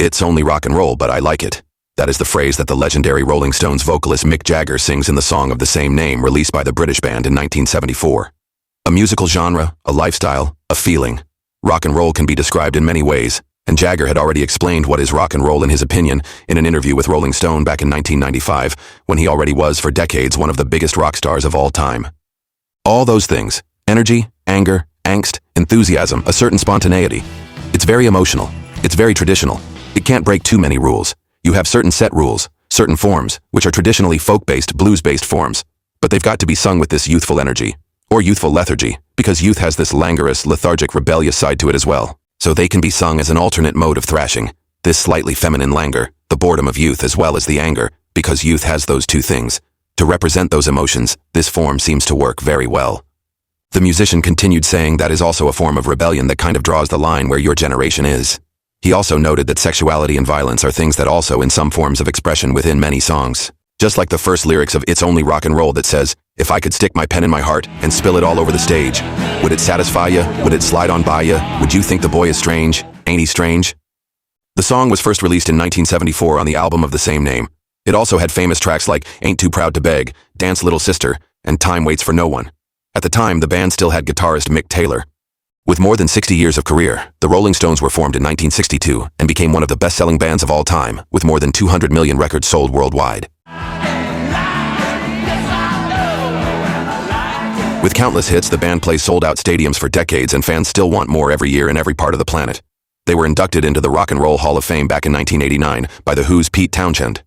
"It's only rock and roll, but I like it." That is the phrase that the legendary Rolling Stones vocalist Mick Jagger sings in the song of the same name released by the British band in 1974. A musical genre, a lifestyle, a feeling. Rock and roll can be described in many ways, and Jagger had already explained what is rock and roll in his opinion in an interview with Rolling Stone back in 1995, when he already was for decades one of the biggest rock stars of all time. All those things: energy, anger, angst, enthusiasm, a certain spontaneity. It's very emotional. It's very traditional. It can't break too many rules. You have certain set rules, certain forms, which are traditionally folk-based, blues-based forms. But they've got to be sung with this youthful energy, or youthful lethargy, because youth has this languorous, lethargic, rebellious side to it as well. So they can be sung as an alternate mode of thrashing, this slightly feminine languor, the boredom of youth as well as the anger, because youth has those two things. To represent those emotions, this form seems to work very well. The musician continued saying that is also a form of rebellion that kind of draws the line where your generation is. He also noted that sexuality and violence are things that also in some forms of expression within many songs. Just like the first lyrics of "It's Only Rock and Roll" that says, "If I could stick my pen in my heart and spill it all over the stage, would it satisfy ya? Would it slide on by ya? Would you think the boy is strange? Ain't he strange?" The song was first released in 1974 on the album of the same name. It also had famous tracks like "Ain't Too Proud to Beg," "Dance Little Sister," and "Time Waits for No One." At the time, the band still had guitarist Mick Taylor. With more than 60 years of career, the Rolling Stones were formed in 1962 and became one of the best-selling bands of all time, with more than 200 million records sold worldwide. With countless hits, the band plays sold-out stadiums for decades, and fans still want more every year in every part of the planet. They were inducted into the Rock and Roll Hall of Fame back in 1989 by The Who's Pete Townshend.